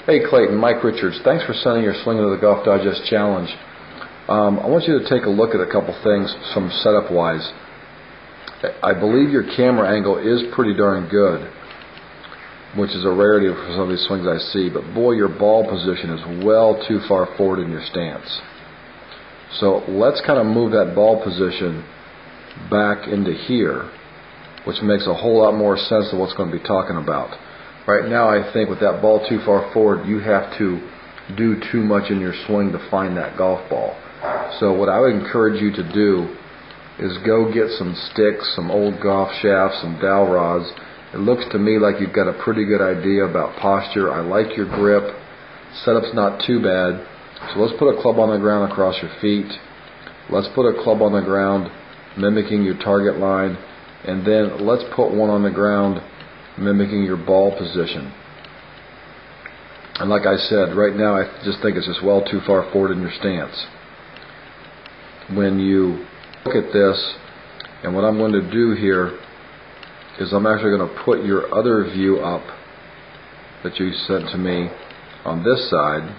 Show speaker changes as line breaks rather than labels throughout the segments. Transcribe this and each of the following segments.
Hey Clayton, Mike Richards. Thanks for sending your Swing Into the Golf Digest challenge. I want you to take a look at a couple things from setup-wise. I believe your camera angle is pretty darn good, which is a rarity for some of these swings I see, but boy, your ball position is well too far forward in your stance. So let's kind of move that ball position back into here, which makes a whole lot more sense of what's going to be talking about. Right now, I think with that ball too far forward, you have to do too much in your swing to find that golf ball. So what I would encourage you to do is go get some sticks, some old golf shafts, some dowel rods. It looks to me like you've got a pretty good idea about posture. I like your grip. Setup's not too bad. So let's put a club on the ground across your feet. Let's put a club on the ground mimicking your target line. And then let's put one on the ground mimicking your ball position. And like I said, right now I just think it's just well too far forward in your stance. When you look at this, and what I'm going to do here is I'm actually going to put your other view up that you sent to me on this side.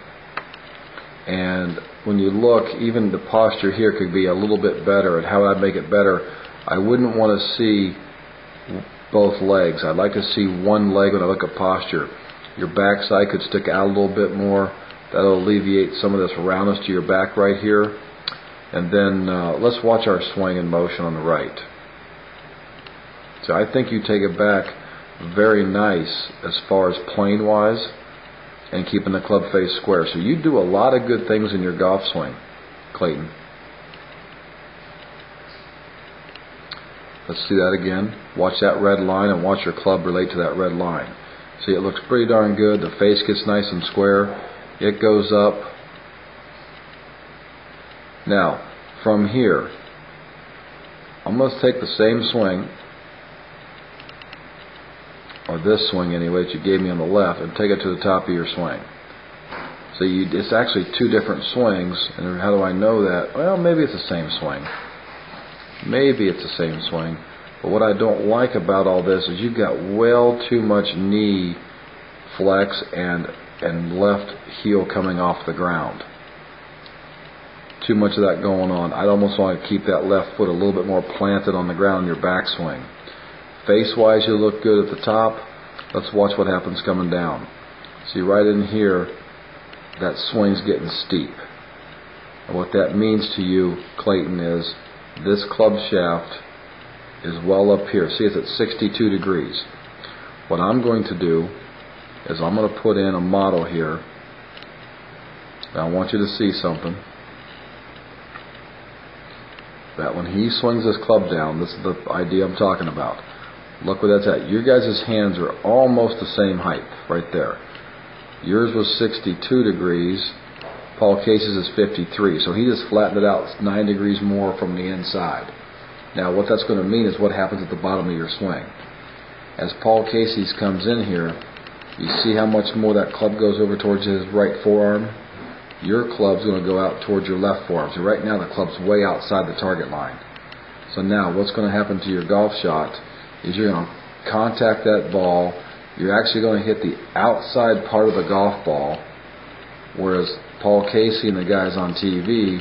And when you look, even the posture here could be a little bit better. And how would I make it better? I wouldn't want to see both legs. I'd like to see one leg when I look at posture. Your backside could stick out a little bit more. That'll alleviate some of this roundness to your back right here. And then let's watch our swing in motion on the right. So I think you take it back very nice as far as plane wise and keeping the club face square. So you do a lot of good things in your golf swing, Clayton. Let's see that again. Watch that red line and watch your club relate to that red line. See, it looks pretty darn good. The face gets nice and square. It goes up. Now, from here, I'm going to take the same swing, or this swing anyway that you gave me on the left, and take it to the top of your swing. So it's actually two different swings. And how do I know that? Well, maybe it's the same swing. Maybe it's the same swing. But what I don't like about all this is you've got well too much knee flex and left heel coming off the ground. Too much of that going on. I'd almost want to keep that left foot a little bit more planted on the ground in your backswing. Face-wise, you look good at the top. Let's watch what happens coming down. See, right in here, that swing's getting steep. And what that means to you, Clayton, is this club shaft is well up here. See, it's at 62 degrees. What I'm going to do is I'm going to put in a model here. Now I want you to see something. That when he swings this club down, this is the idea I'm talking about. Look where that's at. Your guys' hands are almost the same height right there. Yours was 62 degrees. Paul Casey's is 53. So he just flattened it out 9 degrees more from the inside. Now what that's going to mean is what happens at the bottom of your swing. As Paul Casey's comes in here, you see how much more that club goes over towards his right forearm? Your club's going to go out towards your left forearm. So right now the club's way outside the target line. So now what's going to happen to your golf shot is you're going to contact that ball. You're actually going to hit the outside part of the golf ball, whereas Paul Casey and the guys on TV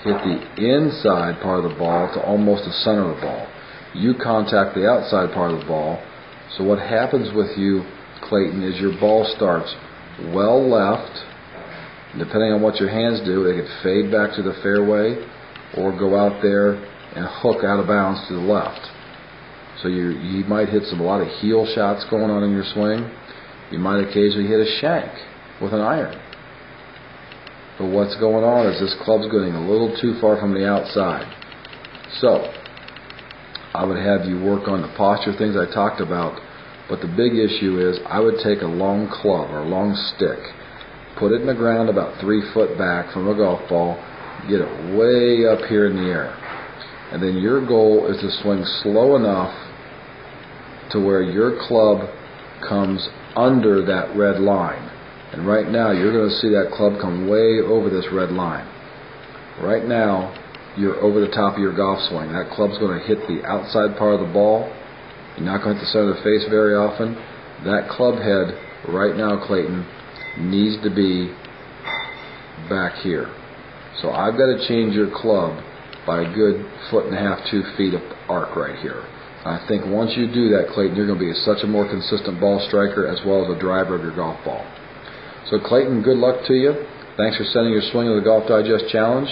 hit the inside part of the ball to almost the center of the ball. You contact the outside part of the ball. So what happens with you, Clayton, is your ball starts well left. Depending on what your hands do, it could fade back to the fairway or go out there and hook out of bounds to the left. So you might hit a lot of heel shots going on in your swing. You might occasionally hit a shank with an iron. But what's going on is this club's getting a little too far from the outside. So I would have you work on the posture things I talked about. But the big issue is I would take a long club or a long stick, put it in the ground about 3 foot back from a golf ball, get it way up here in the air. And then your goal is to swing slow enough to where your club comes under that red line. And right now you're going to see that club come way over this red line. Right now you're over the top of your golf swing. That club's going to hit the outside part of the ball. You're not going to hit the center of the face very often. That club head right now, Clayton, needs to be back here. So I've got to change your club by a good 1.5 to 2 feet of arc right here. I think once you do that, Clayton, you're going to be such a more consistent ball striker as well as a driver of your golf ball. So Clayton, good luck to you. Thanks for sending your Swing of the Golf Digest challenge,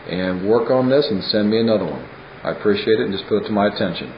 and work on this and send me another one. I appreciate it, and just put it to my attention.